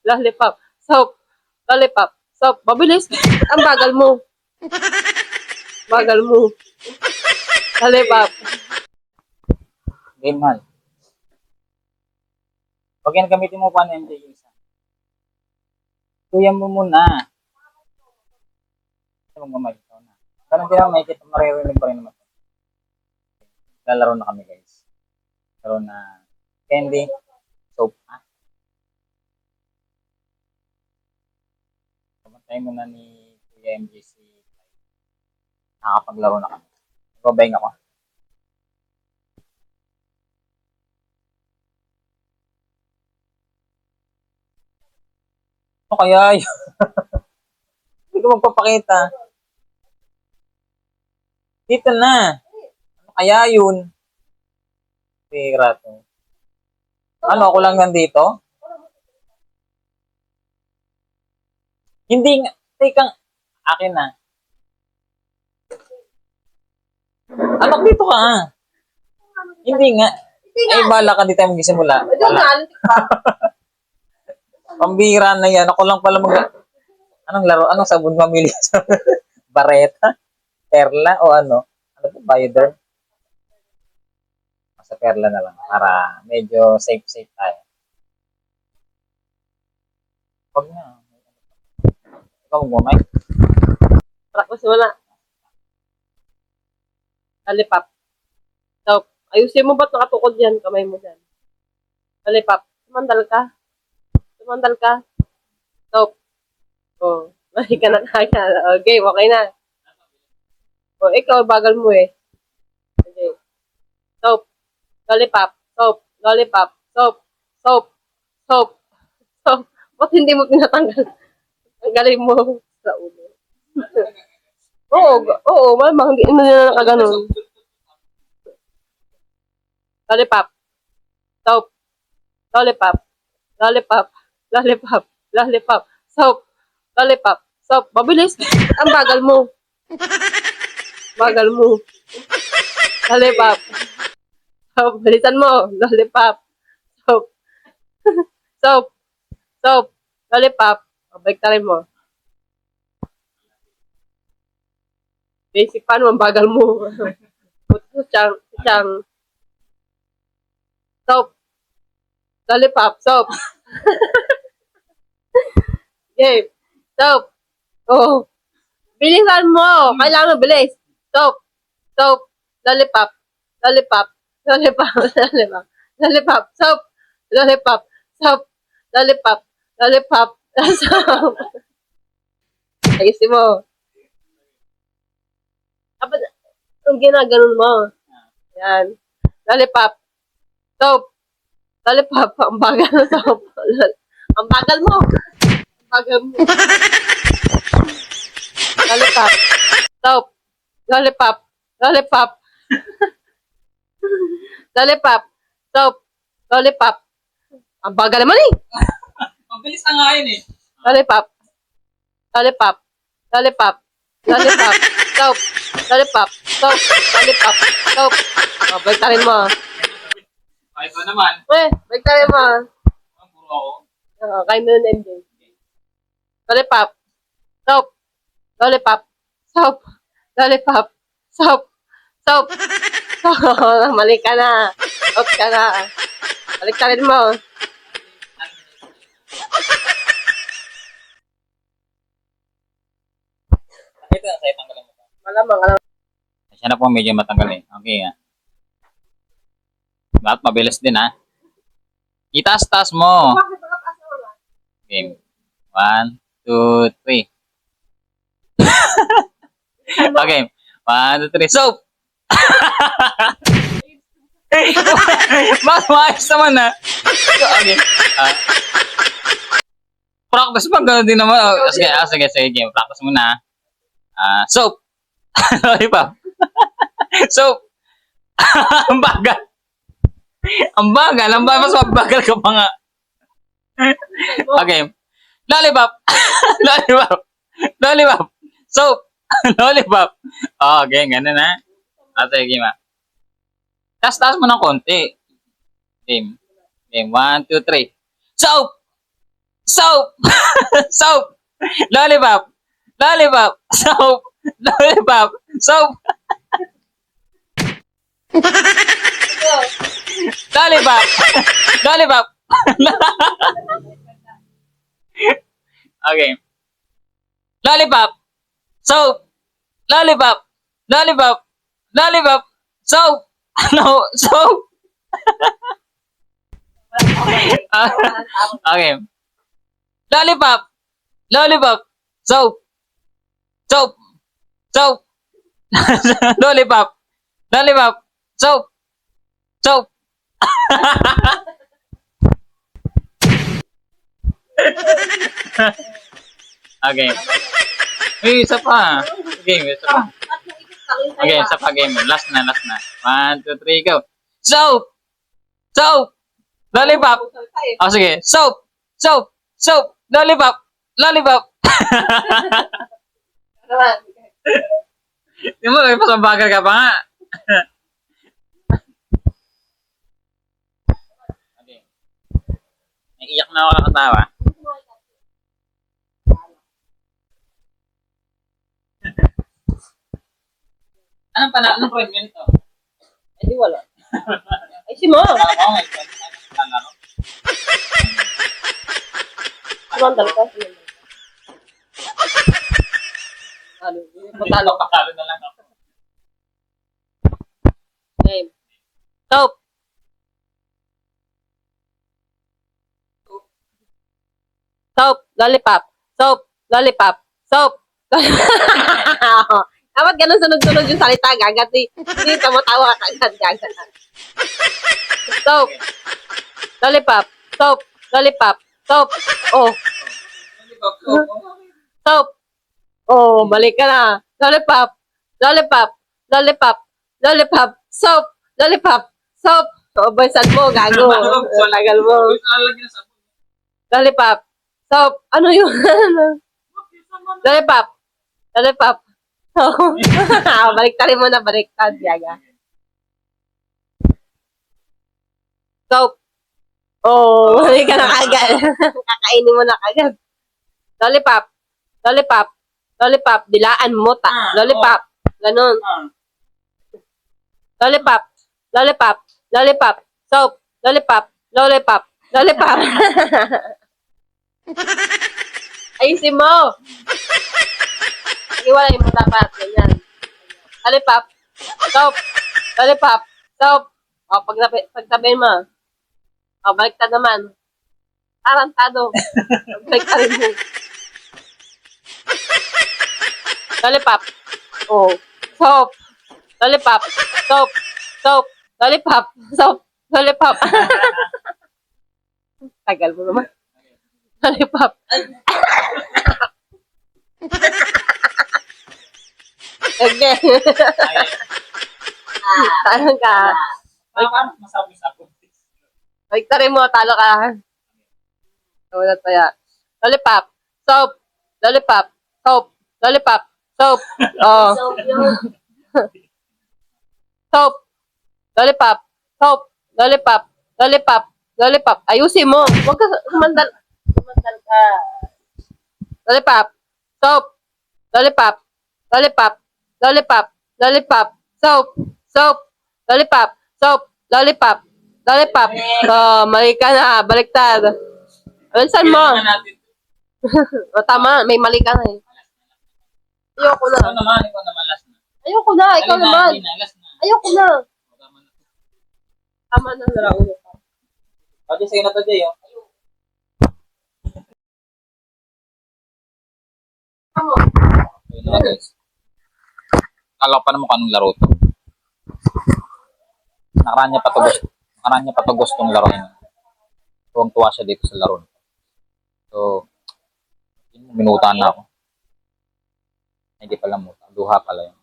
lollipop, soap, lollipop, soap. Mabilis. Ang bagal mo. Bagal mo. Lollipop. Game man. Pag yan gamitin mo pa ng MJ yung isa. Kuya mo muna. Sa mga gamay. Ganun din ang makikita, maririnig pa rin naman. Lalaro na kami guys. Laro na candy, soap. Pagkantay mo na ni Kuya MJC. Nakakapaglaro na kami. Babayang ako. Ano kaya yun? Hindi ko magpapakita. Dito na. Ano kaya yun? Pira to. Ano, ako lang nandito? Hindi nga. Teka, akin na. Anak, dito ka Hindi nga. Ay, bala ka, di tayo magsisimula. Pambira na yan. Ako lang pala Anong laro? Anong sabon mamili? Bareta? Perla? O ano? Ano po? Bioderm? Sa Perla na lang. Para medyo safe tayo. Huwag na. Ikaw magmamay? Practice mo na. Lollipop. Soap. Ayusin mo ba't nakatukod yan? Kamay mo dyan. Lollipop. Sumandal ka. Sumandal ka. Soap. Oh. Mali ka na kagad. Okay, okay na. Oh, ikaw, bagal mo eh. Okay. Soap. Lollipop. Soap. Lollipop. Soap. Soap. Soap. Soap. Ba't hindi mo pinatanggal? Tanggalin mo sa ulo. Oo, malamang hindi mo nila nakaganon. Lollipop. Soap. Lollipop. Lollipop. Lollipop. Lollipop. Soap. Lollipop. Soap. Mabilis. Ang bagal mo. Bagal mo. Lollipop. Soap. Bilisan mo. Lollipop. Soap. Soap. Soap. Lollipop. Baliktarin mo. Basic pa naman, bagal mo. Chang. Soap. Lollipop. Soap. Game. Soap. Oh. Bilisan mo. Kailangan bilis. Soap. Soap. Lollipop. Lollipop. Lollipop. Lollipop. Lollipop. Soap. Lollipop. Soap. Lollipop. Lollipop. Soap. Ayusin mo. Dapat, ang ginaganon mo. Yan. Lollipop. Soap. Lollipop. Ang bagal ng soap. Ang bagal mo. Ang bagal mo. Lollipop. Soap. Lollipop. Lollipop. Lollipop. Soap. Lollipop. Ang bagal naman eh. Mabilis na nga yun eh. Lollipop. Lollipop. Lollipop. Lollipop. Soap. Lollipop. Soap. Lollipop. Soap. Oh, baliktarin mo. Ay, ito naman. Baliktarin mo. Ang puro ako. Kain mo ng MJ. Lollipop. Soap. Lollipop. Soap. Lollipop. Soap. Soap. Soap. Mali ka na. Out ka na. Baliktarin mo. Ito na sa'yo, tanggalin mo. Malamang. Siya na po medyo matanggal eh. Okay Lahat mabilis din Itaas-taas mo. Game. 1, 2, 3. Okay. 1, 2, 3. Soap! Maayos naman Okay. Practice pa. Gano'n din naman. Sige. Game. Practice muna. Soap! Lollipop. Soap! Ang bagal. Mas mabagal ka pa nga. Okay. Lollipop. Lollipop. Soap. Lollipop. Okay, ganun Sige, taas mo ng konti. Game. 1, 2, 3. Soap! Soap! Soap! Lollipop! Lollipop! Soap! Lollipop! Soap! Lollipop! Lollipop! Okay. Lollipop! Soap! Lollipop! Lollipop! Lollipop! Soap! No, soap! Okay. Lollipop! Lollipop! Soap! Soap! Soap! Lollipop! Lollipop! Soap! Soap! Okay. Uy, isa pa. Game, isa pa. Okay, isa pa game. Last na, last na. 1, 2, 3, go. Soap! Soap! Lollipop! Oh, sige. Soap! Soap! Soap! Lollipop! Lollipop! Di mo, may pasambagal ka pa nga. Okay. Naiiyak na ako kakatawa. Anong premium nito? Eh, di wala. Ay, si Mo. Oo, may laro. Sumandal ka. Ano? Patalo, patalo na lang ako. Game. Soap. Soap. Lollipop. Soap. Lollipop. Soap. Dapat ganun sunod-sunod yung salita. Gagat. Hindi tama-tawa ka agad. Gagat. Soap. Lollipop. Soap. Lollipop. Soap. Oh. Soap. Oh, balik ka na. Lollipop. Lollipop. Lollipop. Lollipop. Soap. Lollipop. Soap. O, bansan mo, gago. Tagal mo. Lollipop. Soap. Ano yun? Lollipop. Lollipop. Baliktad mo na, baliktad. Yaga. Soap. Oh, balik ka na kagad. Kakainin mo na kagad. Lollipop. Lollipop. Lollipop. Dilaan mo ta. Lollipop. Ganun. Lollipop. Lollipop. Lollipop. Soap. Lollipop. Lollipop. Lollipop. Ayusin mo. Iwalay mo dapat. Ganyan. Lollipop. Soap. Lollipop. Soap. O, pagtabihin mo. O, baliktad naman. Tarantado. Baliktad mo. Lollipop. Oh. Soap. Lollipop. Soap. Soap. Lollipop. Soap. Lollipop. Tagal mo naman. Lollipop. Okay. Talo ka. Paano masabi sa ako? Baliktad mo. Talo ka. Ulat pa yan. Lollipop. Soap. Lollipop. Soap. Lollipop. Soap. Oh. Soap. Lollipop. Soap. Lollipop. Lollipop. Lollipop. Ayusin mo. Huwag ka sumandal. Sumandal ka. Lollipop. Soap. Lollipop. Lollipop. Lollipop. Lollipop. Soap. Soap. Lollipop. Soap. Lollipop. Lollipop. Oh, mali ka na. Baliktad. Saan mo? O, tama. May mali ka na eh. Ayoko na. Ikaw naman, last na. Ayoko na. Ikaw naman. Last na. Ayoko na. Tama na. Naraulo ka. Pwede sa'yo na to, Jay, oh. Tama. Ayun na, guys. Kala ko pa naman kung anong laro to. Nakaraan niya pa to gustong laro niya. Tuwang-tuwa siya dito sa laro. So, minutan na ako. Hindi pala mo. Duha pala yun.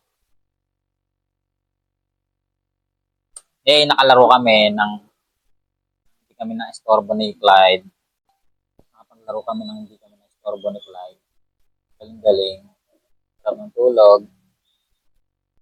Eh, nakalaro kami ng hindi kami na-estorbo ni Clyde. Nakapaglaro kami ng hindi kami na-estorbo ni Clyde. Galing-galing. Sarap ng tulog.